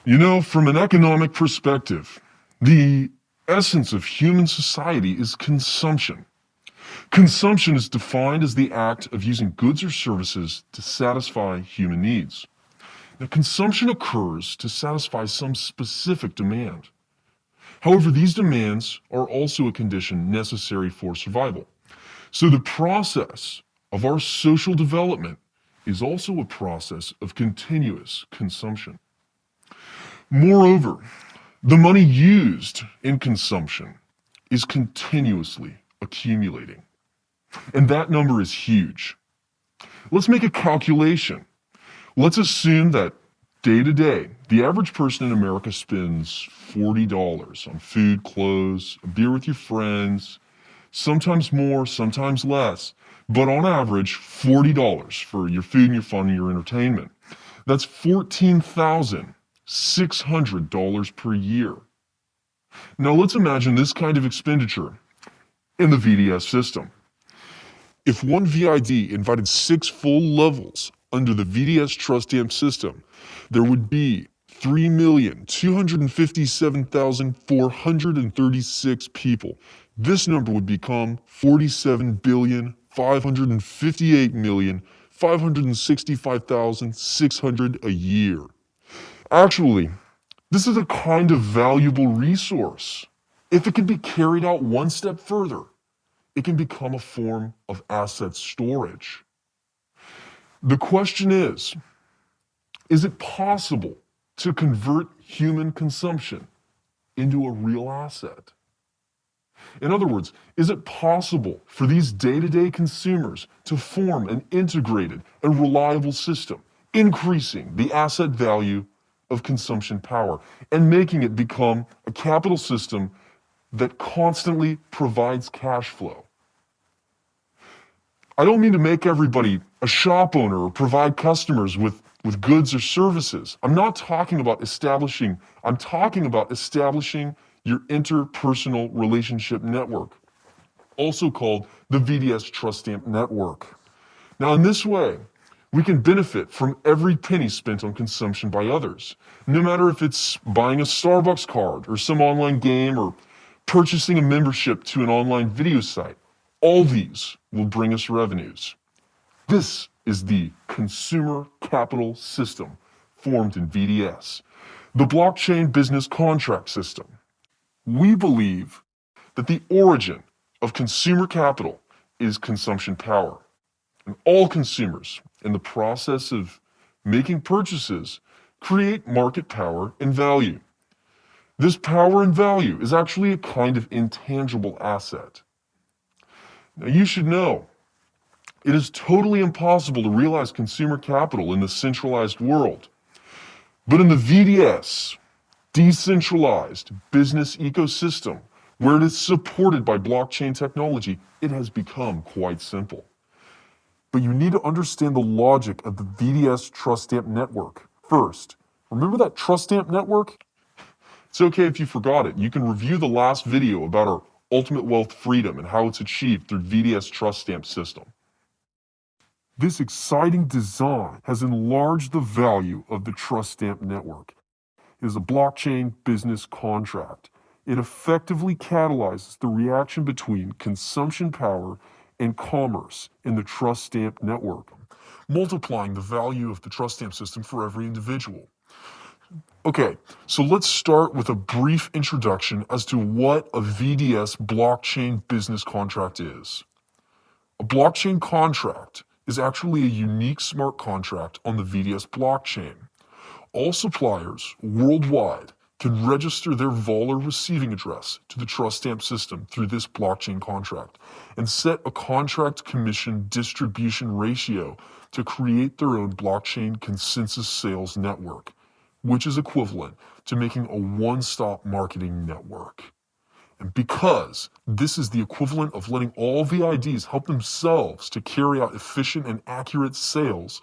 You know, from an economic perspective, the essence of human society is consumption. Consumption is defined as the act of using goods or services to satisfy human needs. Now, consumption occurs to satisfy some specific demand. However, these demands are also a condition necessary for survival. So the process of our social development is also a process of continuous consumption. Moreover, the money used in consumption is continuously accumulating. And that number is huge. Let's make a calculation. Let's assume that day to day, the average person in America spends $40 on food, clothes, a beer with your friends, sometimes more, sometimes less, but on average, $40 for your food and your fun and your entertainment. That's $14,600 per year. Now let's imagine this kind of expenditure in the VDS system. If one VID invited 6 full levels under the VDS trust stamp system, there would be 3,257,436 people. This number would become 47,558,565,600 a year. Actually, this is a kind of valuable resource. If it can be carried out one step further, it can become a form of asset storage. The question is it possible to convert human consumption into a real asset? In other words, is it possible for these day-to-day consumers to form an integrated and reliable system, increasing the asset value of consumption power and making it become a capital system that constantly provides cash flow? I don't mean to make everybody a shop owner or provide customers with goods or services. I'm talking about establishing your interpersonal relationship network, also called the VDS Trust Stamp Network. Now, in this way, we can benefit from every penny spent on consumption by others, no matter if it's buying a Starbucks card or some online game or purchasing a membership to an online video site. All these will bring us revenues. This is the consumer capital system formed in VDS, the blockchain business contract system. We believe that the origin of consumer capital is consumption power. And all consumers, in the process of making purchases, create market power and value. This power and value is actually a kind of intangible asset. Now, you should know, it is totally impossible to realize consumer capital in the centralized world. But in the VDS, decentralized business ecosystem, where it is supported by blockchain technology, it has become quite simple. But you need to understand the logic of the VDS Trust Stamp Network first. Remember that Trust Stamp Network? It's okay if you forgot it. You can review the last video about our ultimate wealth freedom and how it's achieved through VDS Trust Stamp system. This exciting design has enlarged the value of the Trust Stamp Network. It is a blockchain business contract. It effectively catalyzes the reaction between consumption power and commerce in the Trust Stamp Network, multiplying the value of the Trust Stamp system for every individual. Okay, so let's start with a brief introduction as to what a VDS blockchain business contract is. A blockchain contract is actually a unique smart contract on the VDS blockchain. All suppliers worldwide can register their Voller receiving address to the Trust Stamp system through this blockchain contract and set a contract commission distribution ratio to create their own blockchain consensus sales network, which is equivalent to making a one-stop marketing network. And because this is the equivalent of letting all VIDs help themselves to carry out efficient and accurate sales,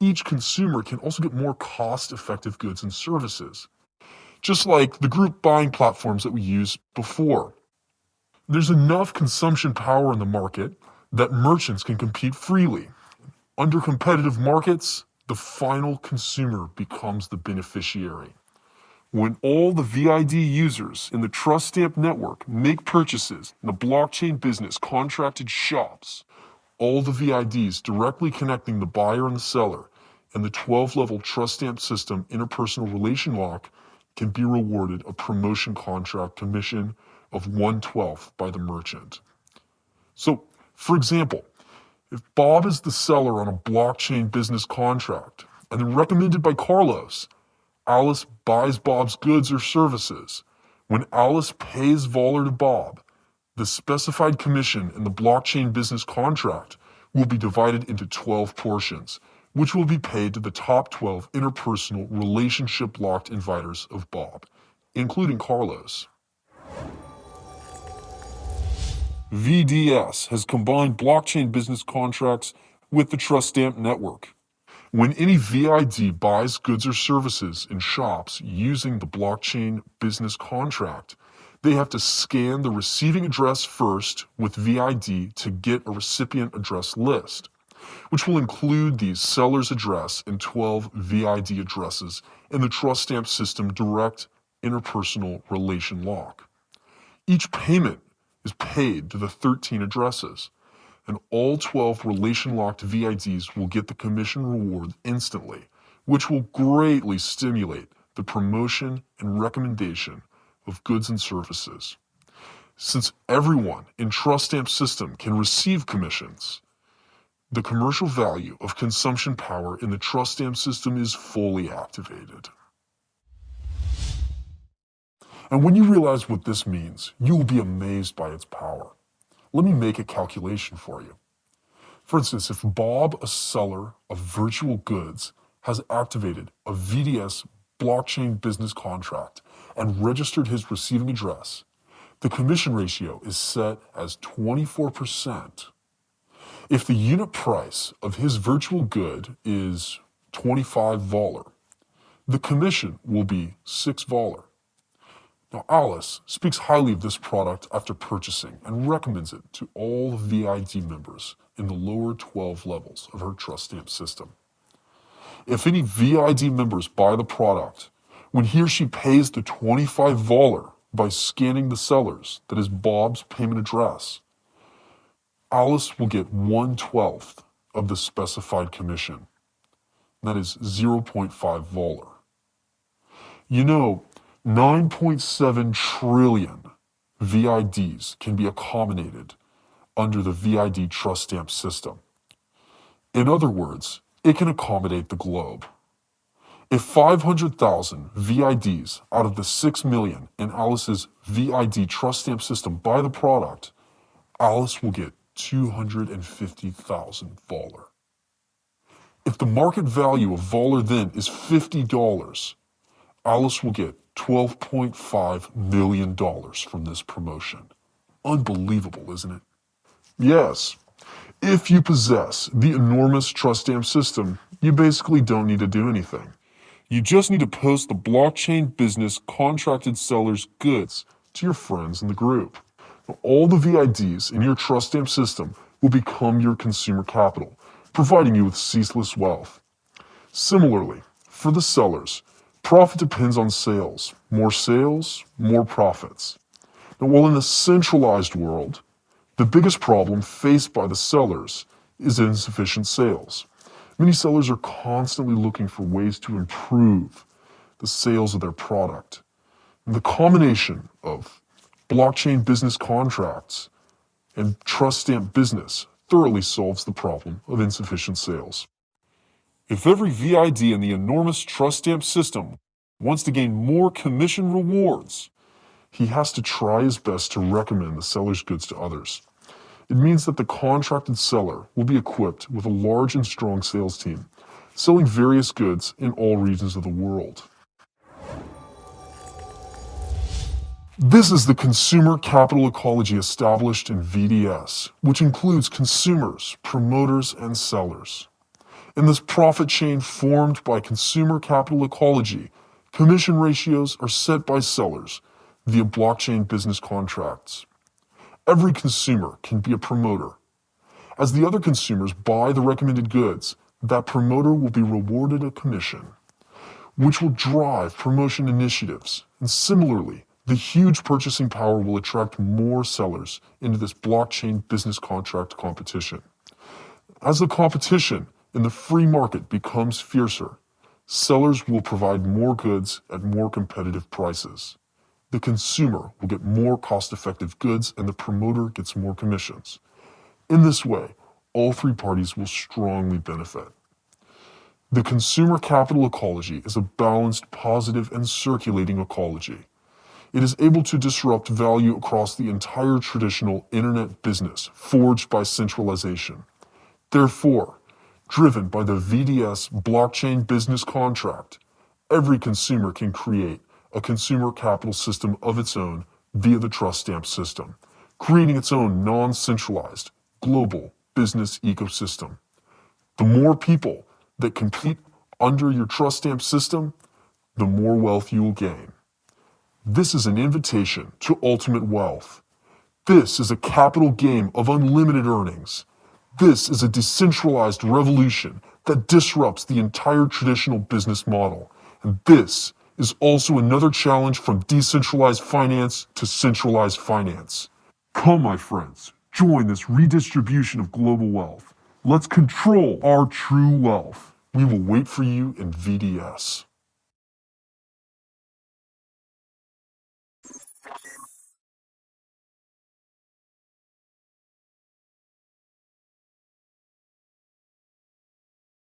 each consumer can also get more cost-effective goods and services. Just like the group buying platforms that we used before. There's enough consumption power in the market that merchants can compete freely. Under competitive markets, the final consumer becomes the beneficiary. When all the VID users in the trust stamp network make purchases in the blockchain business contracted shops, all the VIDs directly connecting the buyer and the seller and the 12-level trust stamp system interpersonal relation lock can be rewarded a promotion contract commission of 1/12 by the merchant. So, for example, if Bob is the seller on a blockchain business contract and then recommended by Carlos, Alice buys Bob's goods or services. When Alice pays Voller to Bob, the specified commission in the blockchain business contract will be divided into 12 portions, which will be paid to the top 12 interpersonal relationship-locked inviters of Bob, including Carlos. VDS has combined blockchain business contracts with the trust stamp network. When any VID buys goods or services in shops using the blockchain business contract, they have to scan the receiving address first with VID to get a recipient address list, which will include the seller's address and 12 VID addresses in the trust stamp system direct interpersonal relation lock. Each payment is paid to the 13 addresses, and all 12 relation-locked VIDs will get the commission reward instantly, which will greatly stimulate the promotion and recommendation of goods and services. Since everyone in trust stamp system can receive commissions, the commercial value of consumption power in the trust stamp system is fully activated. And when you realize what this means, you will be amazed by its power. Let me make a calculation for you. For instance, if Bob, a seller of virtual goods, has activated a VDS blockchain business contract and registered his receiving address, the commission ratio is set as 24%. If the unit price of his virtual good is 25 Voller, the commission will be 6 Voller. Now, Alice speaks highly of this product after purchasing and recommends it to all VID members in the lower 12 levels of her trust stamp system. If any VID members buy the product, when he or she pays the 25 Voller by scanning the seller's, that is Bob's payment address, Alice will get 1/12 of the specified commission. That is 0.5 Voller. You know, 9.7 trillion VIDs can be accommodated under the VID trust stamp system. In other words, it can accommodate the globe. If 500,000 VIDs out of the 6 million in Alice's VID trust stamp system buy the product, Alice will get 250,000 Voller. If the market value of Voller then is $50, Alice will get $12.5 million from this promotion. Unbelievable, isn't it? Yes. If you possess the enormous trust stamp system, you basically don't need to do anything. You just need to post the blockchain business contracted seller's goods to your friends in the group. All the VIDs in your trust stamp system will become your consumer capital, providing you with ceaseless wealth. Similarly, for the sellers, profit depends on sales. More sales, more profits. Now, while in a centralized world, the biggest problem faced by the sellers is insufficient sales. Many sellers are constantly looking for ways to improve the sales of their product. And the combination of blockchain business contracts and trust stamp business thoroughly solves the problem of insufficient sales. If every VID in the enormous trust stamp system wants to gain more commission rewards, he has to try his best to recommend the seller's goods to others. It means that the contracted seller will be equipped with a large and strong sales team, selling various goods in all regions of the world. This is the consumer capital ecology established in VDS, which includes consumers, promoters, and sellers. In this profit chain formed by consumer capital ecology, commission ratios are set by sellers via blockchain business contracts. Every consumer can be a promoter. As the other consumers buy the recommended goods, that promoter will be rewarded a commission, which will drive promotion initiatives. And similarly, the huge purchasing power will attract more sellers into this blockchain business contract competition. As the competition in the free market becomes fiercer, sellers will provide more goods at more competitive prices. The consumer will get more cost-effective goods and the promoter gets more commissions. In this way, all three parties will strongly benefit. The consumer capital ecology is a balanced, positive, and circulating ecology. It is able to disrupt value across the entire traditional internet business forged by centralization. Therefore, driven by the VDS blockchain business contract, every consumer can create a consumer capital system of its own via the trust stamp system, creating its own non-centralized, global business ecosystem. The more people that compete under your trust stamp system, the more wealth you will gain. This is an invitation to ultimate wealth. This is a capital game of unlimited earnings. This is a decentralized revolution that disrupts the entire traditional business model. And this is also another challenge from decentralized finance to centralized finance. Come, my friends, join this redistribution of global wealth. Let's control our true wealth. We will wait for you in VDS.